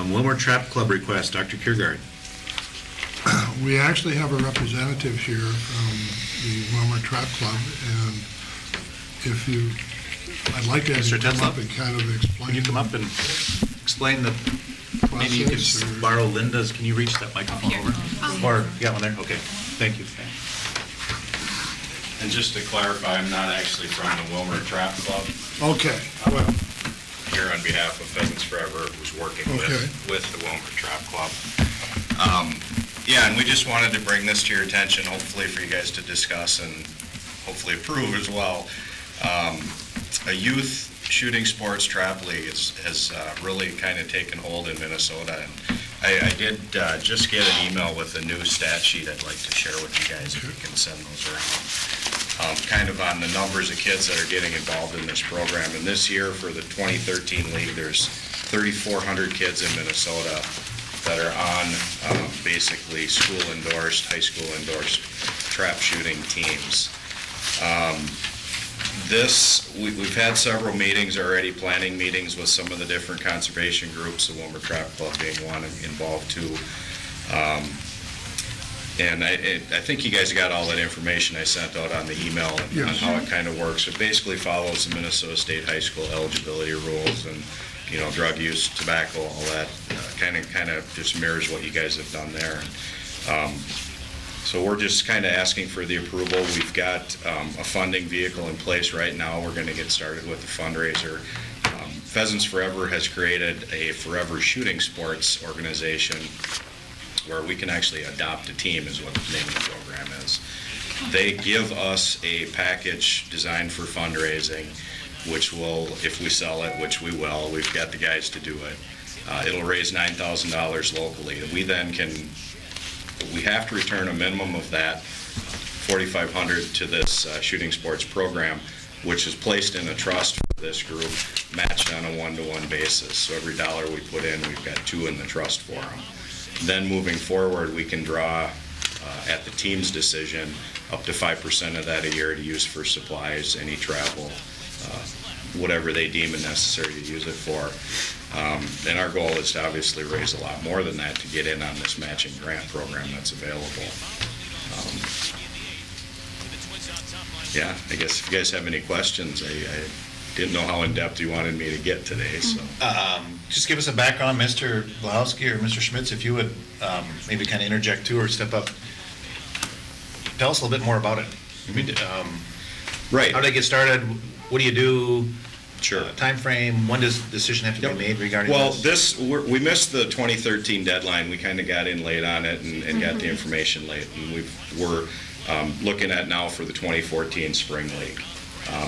Willmar Trap Club request, Dr. Kiergaard. We actually have a representative here from the Willmar Trap Club, and if you, I'd like to have you Mr. come up Tetzlaff? and kind of explain. Can you come up and explain the, maybe you process, could or- borrow Linda's, can you reach that microphone over? Or, you got one there? Okay, thank you. And just to clarify, I'm not actually from the Willmar Trap Club. Okay, well, Here on behalf of Pheasants Forever, who's working Okay. with the Willmar Trap Club. Yeah, and we just wanted to bring this to your attention, hopefully for you guys to discuss and hopefully approve as well. A youth shooting sports trap league has really kind of taken hold in Minnesota. And I did just get an email with a new stat sheet I'd like to share with you guys, if you can send those around. Kind of on the numbers of kids that are getting involved in this program. And this year for the 2013 league, there's 3,400 kids in Minnesota that are on basically school endorsed, high school endorsed trap shooting teams. We've had several meetings already, planning meetings with some of the different conservation groups, the Willmar Trap Club being one involved too. And I think you guys got all that information I sent out on the email on Yes. how it kind of works. It basically follows the Minnesota State High School eligibility rules and, you know, drug use, tobacco, all that, kind of just mirrors what you guys have done there. So we're just kind of asking for the approval. We've got a funding vehicle in place right now. We're going to get started with the fundraiser. Pheasants Forever has created a forever shooting sports organization where we can actually adopt a team, is what the name of the program is. They give us a package designed for fundraising, which will, if we sell it, which we will, we've got the guys to do it. It'll raise $9,000 locally. We then we have to return a minimum of that, $4,500, to this shooting sports program, which is placed in a trust for this group, matched on a one-to-one basis. So every dollar we put in, we've got two in the trust for them. Then moving forward, we can draw, at the team's decision, up to 5% of that a year to use for supplies, any travel, whatever they deem it necessary to use it for. And our goal is to obviously raise a lot more than that to get in on this matching grant program that's available. Yeah, I guess if you guys have any questions, I didn't know how in-depth you wanted me to get today, so. Just give us a background, Mr. Blahowski or Mr. Schmitz, if you would maybe kind of interject too or step up. Tell us a little bit more about it. Right. How did it get started? What do you do? Sure. Time frame? When does the decision have to be made regarding Well, this? we missed the 2013 deadline. We kind of got in late on it and got the information late. And we're looking at now for the 2014 Spring League.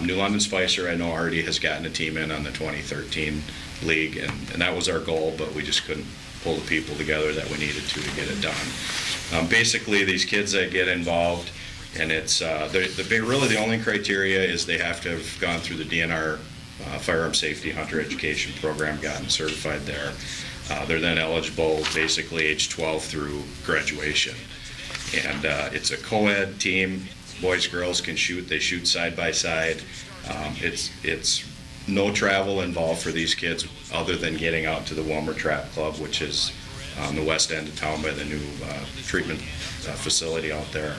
New London Spicer, I know already has gotten a team in on the 2013 league, and that was our goal, but we just couldn't pull the people together that we needed to get it done. Basically, these kids that get involved, and it's really the only criteria is they have to have gone through the DNR firearm safety hunter education program, gotten certified there. They're then eligible basically age 12 through graduation. And it's a co-ed team. Boys, girls can shoot. They shoot side by side. It's no travel involved for these kids other than getting out to the Willmar Trap Club, which is on the west end of town by the new treatment facility out there.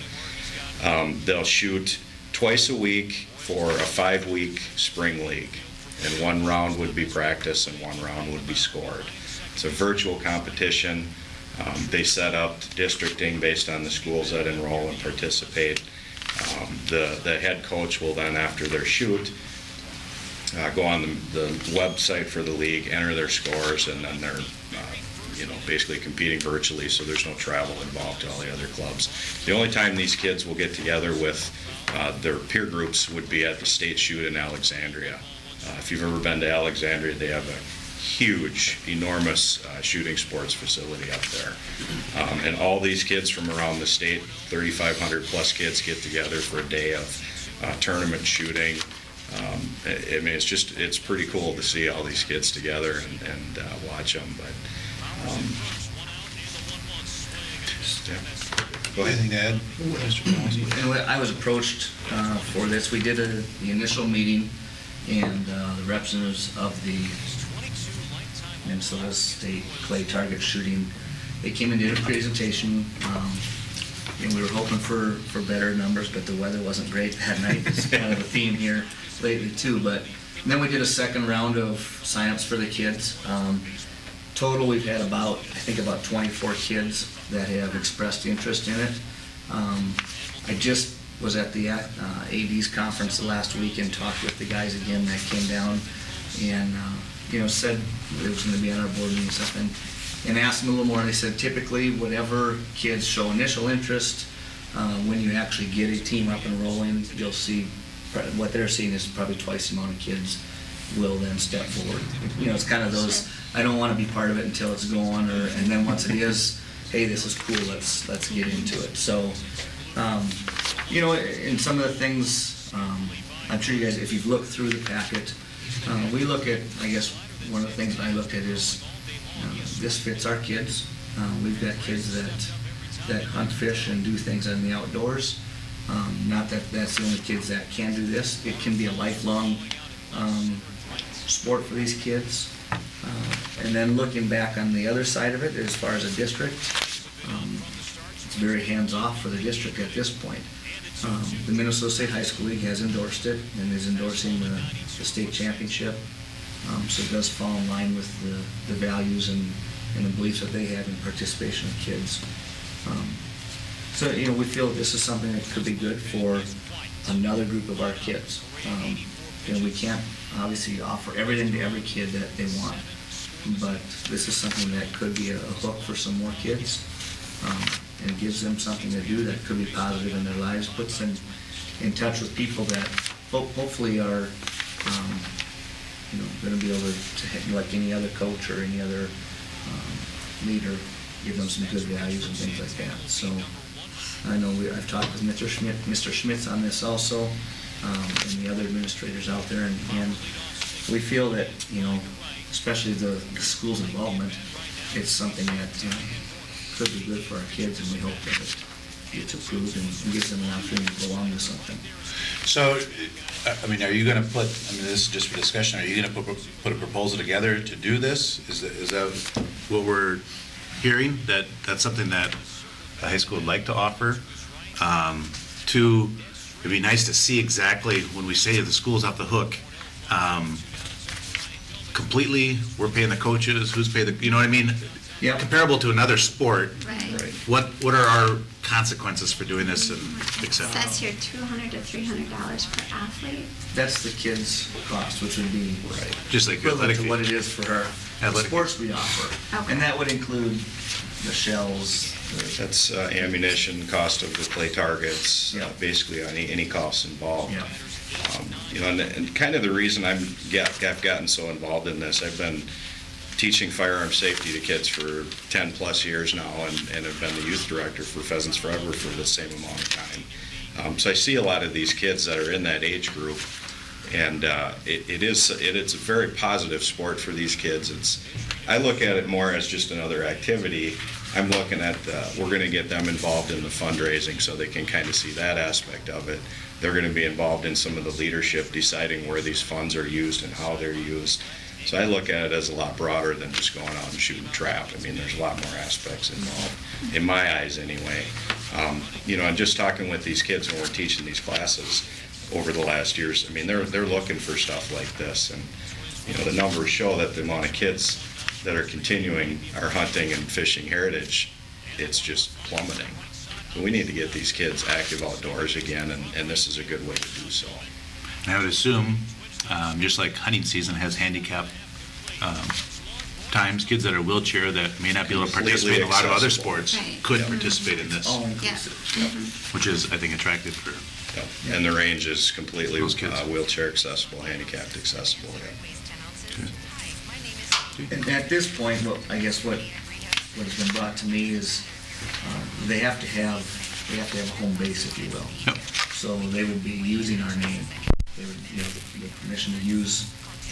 They'll shoot twice a week for a 5-week spring league, and one round would be practice and one round would be scored. It's a virtual competition. They set up districting based on the schools that enroll and participate. The head coach will then, after their shoot, go on the website for the league, enter their scores, and then they're basically competing virtually, so there's no travel involved to all the other clubs. The only time these kids will get together with their peer groups would be at the state shoot in Alexandria. If you've ever been to Alexandria, they have a huge, enormous shooting sports facility up there. And all these kids from around the state, 3,500 plus kids, get together for a day of tournament shooting. I mean, it's pretty cool to see all these kids together and watch them. But Go ahead. Anything to add, Mr. Blahowski? Anyway, I was approached for this. We did the initial meeting, and the representatives of the Minnesota State clay target shooting. They came and did a presentation, and we were hoping for better numbers, but the weather wasn't great that night. It's kind of a theme here lately too. But then we did a second round of signups for the kids. Total, we've had about 24 kids that have expressed interest in it. I just was at the AD's conference last week and talked with the guys again that came down and said it was going to be on our board meeting and stuff, and asked them a little more. And they said typically whatever kids show initial interest, when you actually get a team up and rolling, you'll see what they're seeing is probably twice the amount of kids will then step forward. It's kind of those, I don't want to be part of it until it's going, and then once it is, hey, this is cool, let's get into it. So, in some of the things, I'm sure you guys, if you've looked through the packet, we look at, I guess, one of the things I looked at is, this fits our kids. We've got kids that hunt, fish, and do things in the outdoors. Not that that's the only kids that can do this. It can be a lifelong sport for these kids. And then looking back on the other side of it, as far as a district, it's very hands-off for the district at this point. The Minnesota State High School League has endorsed it and is endorsing the state championship. So it does fall in line with the values and the beliefs that they have in participation of kids. So we feel this is something that could be good for another group of our kids. We can't obviously offer everything to every kid that they want, but this is something that could be a hook for some more kids, and gives them something to do that could be positive in their lives, puts them in touch with people that hopefully are going to be able to, like any other coach or any other leader, give them some good values and things like that. So I know I've talked with Mr. Schmitz on this also, and the other administrators out there, and we feel that, especially the school's involvement, it's something that could be good for our kids, and we hope that it gets approved and gives them an opportunity to belong to something. So, are you going to put, this is just for discussion, are you going to put a proposal together to do this? Is that what we're hearing, that that's something that the high school would like to offer? It'd be nice to see exactly when we say the school's off the hook, completely, we're paying the coaches, who's paying the, you know what I mean? Yeah. Comparable to another sport. Right. What are our consequences for doing this and et It cetera? says here $200 to $300 per athlete. That's the kids' cost, which would be Just like equivalent athletic. to what it is for our Athletic. sports we offer. Okay. And that would include the shells. That's ammunition, cost of the clay targets, Yeah. basically any costs involved. Yeah. And kind of the reason I've gotten so involved in this, I've been teaching firearm safety to kids for 10 plus years now, and have been the youth director for Pheasants Forever for the same amount of time. So I see a lot of these kids that are in that age group, and it's a very positive sport for these kids. I look at it more as just another activity. I'm looking at we're going to get them involved in the fundraising so they can kind of see that aspect of it. They're going to be involved in some of the leadership, deciding where these funds are used and how they're used. So I look at it as a lot broader than just going out and shooting trap. There's a lot more aspects involved, in my eyes anyway. And just talking with these kids when we're teaching these classes over the last years, they're looking for stuff like this. And, the numbers show that the amount of kids that are continuing our hunting and fishing heritage, it's just plummeting. So we need to get these kids active outdoors again, and this is a good way to do so. I would assume, just like hunting season has handicap times, kids that are wheelchair that may not be able to participate in a lot of other Accessible. sports Right. could Yeah. participate in this, All Yeah. inclusive. Mhm. which is, I think, attractive for. Yep. And the range is completely Those kids. wheelchair accessible, handicapped accessible. And at this point, I guess what has been brought to me is they have to have a home base, if you will. Yep. So they would be using our name. They would, the permission to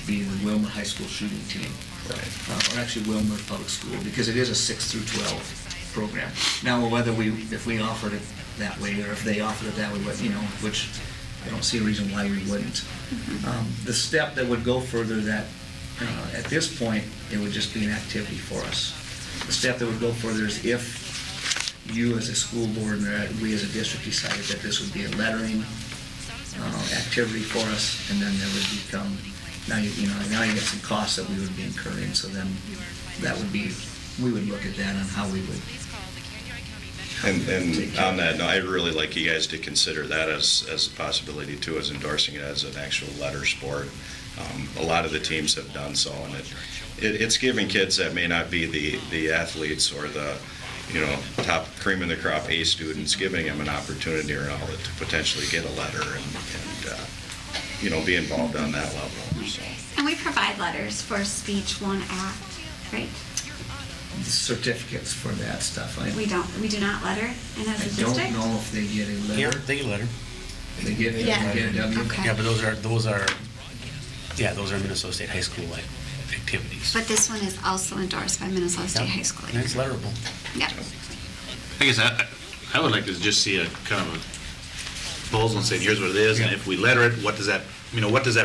be the Willmar High School shooting team. Right. Or actually Willmar Public School, because it is a 6 through 12 program. Now, if we offered it that way, or if they offered it that way, which I don't see a reason why we wouldn't. The step that would go further that at this point, it would just be an activity for us. The step that would go further is if you as a school board and we as a district decided that this would be a lettering activity for us, and then there would become, now you got some costs that we would be incurring, so then that would be, we would look at that on how we would. And on that, no, I'd really like you guys to consider that as a possibility too, as endorsing it as an actual letter sport. A lot of the teams have done so, and it's giving kids that may not be the athletes or the top cream of the crop A students, giving them an opportunity or an outlet to potentially get a letter and be involved on that level. So. And we provide letters for speech, one act, right? Certificates for that stuff. We do not letter, and as a I district? don't know if they get a Yeah, letter. they get a letter. They get a W. Okay. Yeah, but those are Minnesota State High School like activities. But this one is also endorsed by Minnesota State Yep. High School. And it's letterable. Yep. I guess I would like to just see a kind of a proposal and say, here's what it is, and if we letter it, what does that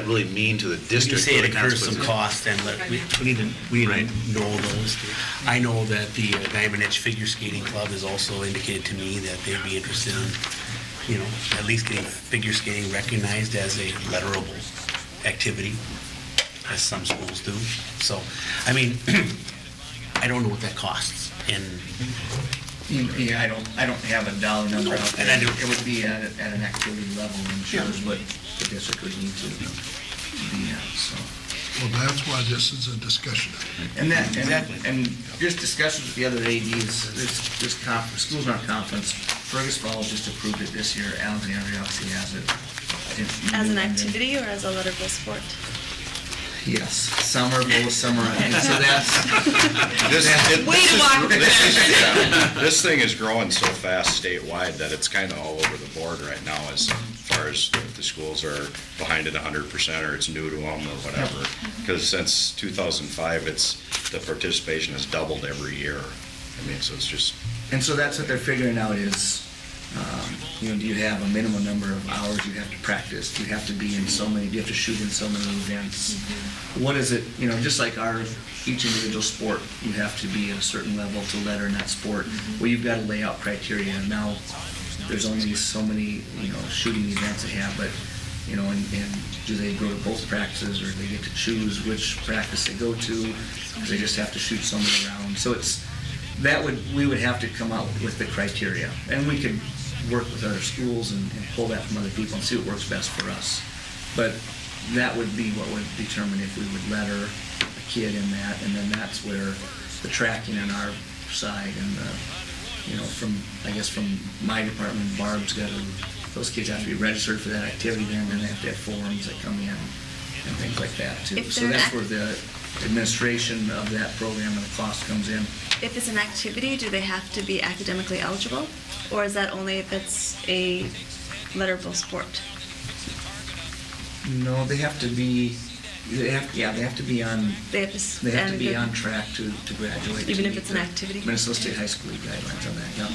really mean to the You district? say it What are the incurs some consequences? cost, and we need to Right. know those. I know that the Diamond Edge Figure Skating Club has also indicated to me that they'd be interested in, at least getting figure skating recognized as a letterable activity, as some schools do. So, I mean, I don't know what that costs, and Yeah, I don't have a dollar number out there. And I do. It would be at an activity level and shows what the district would need to be at, so. Well, that's why this is a discussion. And Exactly. and just discussions with the other ADs, this conference, schools not conference, Fergus Falls just approved it this year, Alexandria obviously has it. As an activity or as a letterable sport? Yes, some are both, some are, and so that's, Way to walk the This thing is growing so fast statewide that it's kind of all over the board right now as far as if the schools are behind it 100% or it's new to them or whatever. Because since 2005, the participation has doubled every year. I mean, so it's just, and so that's what they're figuring out is, do you have a minimum number of hours you have to practice? Do you have to be in so many, do you have to shoot in so many events? What is it, just like each individual sport, you have to be at a certain level to letter in that sport. Well, you've got to lay out criteria. Now, there's only so many, shooting events they have, but, and do they go to both practices or do they get to choose which practice they go to? Because they just have to shoot so many rounds. So we would have to come out with the criteria. And we could work with other schools and pull that from other people and see what works best for us. But that would be what would determine if we would letter a kid in that, and then that's where the tracking on our side and from my department, Barb's those kids have to be registered for that activity then they have to have forms that come in and things like that too. If So they're that's an where the administration of that program and the cost comes in. If it's an activity, do they have to be academically eligible? Or is that only if it's a letterable sport? No, they have to be on, They have to stand they have to be good- on track to graduate. Even to if meet it's an the activity? Minnesota State High School guidelines on that, yeah.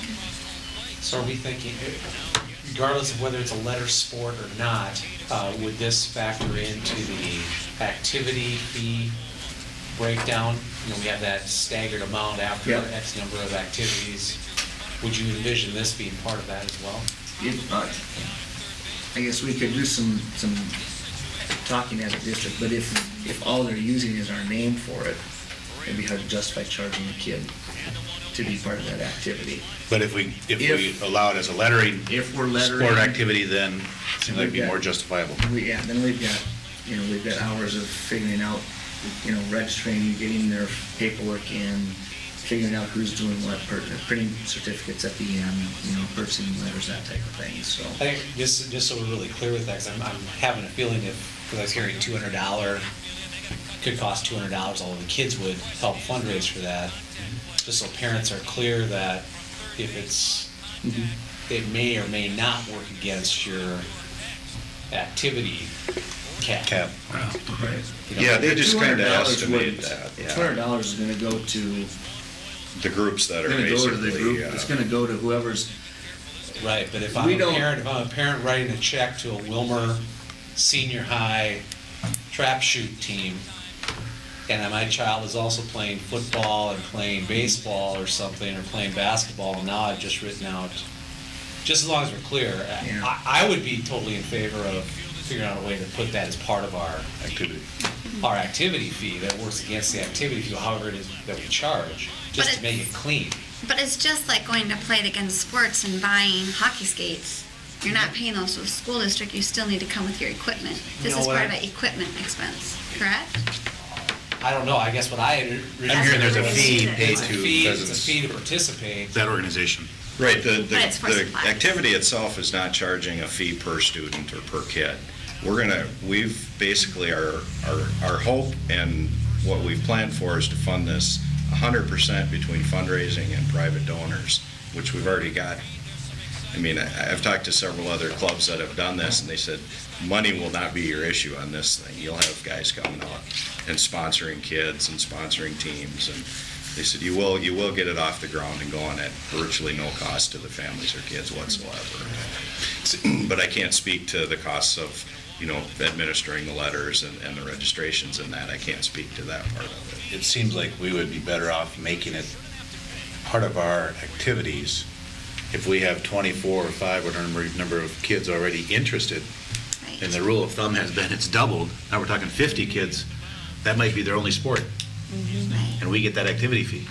So are we thinking, regardless of whether it's a letter sport or not, would this factor into the activity fee breakdown? We have that staggered amount after Yeah. X number of activities. Would you envision this being part of that as well? I guess we could do some talking as a district, but if all they're using is our name for it, it'd be hard to justify charging a kid to be part of that activity. But if we If- allow it as a lettering If we're lettering. sport activity, then it seems like it'd be more justifiable. Then we've got hours of figuring out, registering, getting their paperwork in, figuring out who's doing what, printing certificates at the end, purchasing letters, that type of thing, so. I think, just so we're really clear with that, because I'm having a feeling because I was hearing $200, could cost $200, although the kids would help fundraise for that, just so parents are clear that if it may or may not work against your activity cap. Right. yeah, they just kind of $200 estimate that. Yeah. $200 is gonna go to, The groups that are gonna go to the basically, group, it's gonna go to whoever's, Right, but if We I'm don't- a parent writing a check to a Willmar senior high trap shoot team, and my child is also playing football and playing baseball or something, or playing basketball, and now I've just written out, just as long as we're clear, Yeah. I would be totally in favor of figuring out a way to put that as part of our activity fee that works against the activity fee, however it is that we charge, just But to make it clean. But it's just like going to play against sports and buying hockey skates. You're not paying those to the school district, you still need to come with your equipment. This You know is what? part of an equipment expense, correct? I don't know, I guess what I. I'm hearing there's a fee paid It's a to fee, it's a residents, fee to participate. that organization. Right, But it's for the supplies. activity itself is not charging a fee per student or per kid. We've basically, our hope and what we've planned for is to fund this 100% between fundraising and private donors, which we've already got. I mean, I've talked to several other clubs that have done this, and they said, money will not be your issue on this thing. You'll have guys coming out and sponsoring kids and sponsoring teams, and they said, you will get it off the ground and going at virtually no cost to the families or kids whatsoever. But I can't speak to the costs of, administering the letters and the registrations and that. I can't speak to that part of it. It seems like we would be better off making it part of our activities if we have 24 or 5 or number of kids already interested. Right. And the rule of thumb has been it's doubled. Now we're talking 50 kids. That might be their only sport. Right. And we get that activity fee.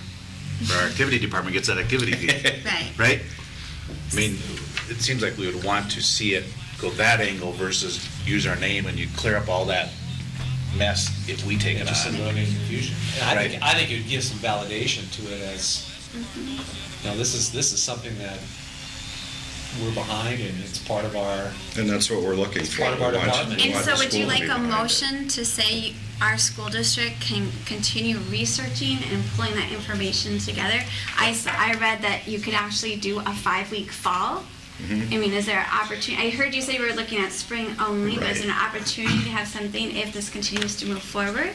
Or our activity department gets that activity fee. Right. Right? I mean, it seems like we would want to see it go that angle versus use our name and you clear up all that mess if we take it Just on. eliminate confusion. And Right. I think it would give some validation to it as, this is something that we're behind and it's part of our, And that's what we're looking for. part of our We want- department. we And want so the would you school to like be a behind it. motion to say our school district can continue researching and pulling that information together? I read that you could actually do a 5-week fall. Mm-hmm. I mean, is there an opportunity, I heard you say we were looking at spring only, but is there an opportunity to have something if this continues to move forward?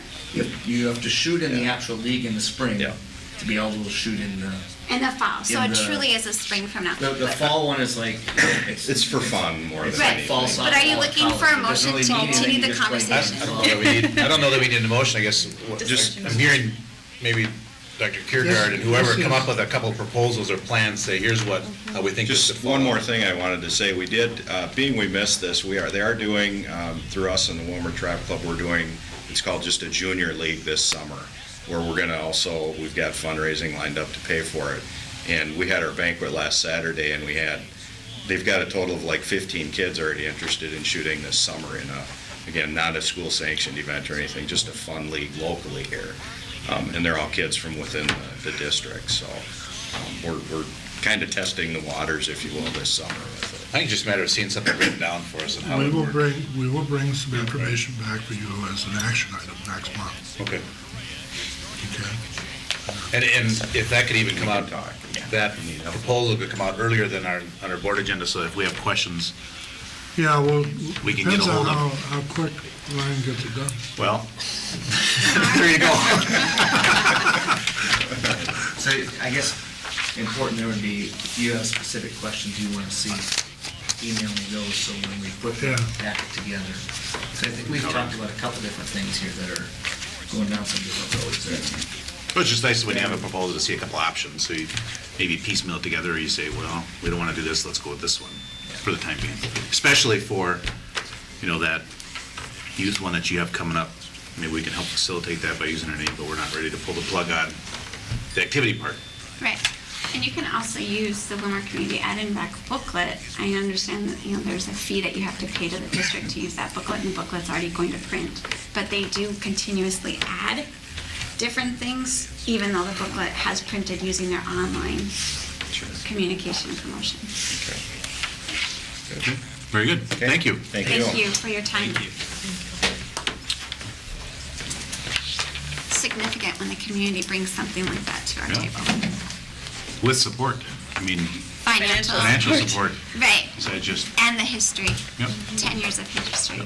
You have to shoot in the actual league in the spring Yeah. to be able to shoot in the, In the fall, so In it the- truly is a spring from now. the fall one is like, It's for fun more than Right. anything. fall But are you softball, looking for a college. It doesn't motion to really mean continue anything, the you just play conversation? I don't know that we need, I don't know that we need a motion, I guess, just, I'm hearing maybe Dr. Kierkegaard and whoever come up with a couple of proposals or plans, say, here's what, how we think this should Just fall. one more thing I wanted to say. We did, being we missed this, they are doing, through us and the Willmar Trap Club, we're doing, it's called just a junior league this summer, where we're gonna also, we've got fundraising lined up to pay for it. And we had our banquet last Saturday, and they've got a total of like 15 kids already interested in shooting this summer in again, not a school sanctioned event or anything, just a fun league locally here. And they're all kids from within the district, so we're kind of testing the waters, if you will, this summer with it. I think it's just a matter of seeing something written down for us and how We it will works. bring some information back for you as an action item next month, Okay. okay? And if that could even come We out, can talk. that proposal could come out earlier than on our board agenda, so if we have questions, Yeah, well, We can get depends a hold on of- how quick Ryan gets it done. well, there you go. So I guess important there would be, if you have specific questions you want to see, email me those so when we put the Yeah. packet together. So I think we've talked about a couple different things here that are going down some different roads there. But it's just nice when you have a proposal to see a couple options, so you maybe piecemeal it together, or you say, well, we don't want to do this, let's go with this one, for the time being. Especially for, that youth one that you have coming up. Maybe we can help facilitate that by using our name, but we're not ready to pull the plug on the activity part. Right, and you can also use the Willmar Community Ad and Back booklet. I understand that, there's a fee that you have to pay to the district to use that booklet, and the booklet's already going to print. But they do continuously add different things, even though the booklet has printed using their online communication and promotion. Very good, thank you. Thank you. Thank you for your time. Significant when the community brings something like that to our Yeah. table. With support, Financial. financial support, Right, so just, and the history, yep. 10 years of history.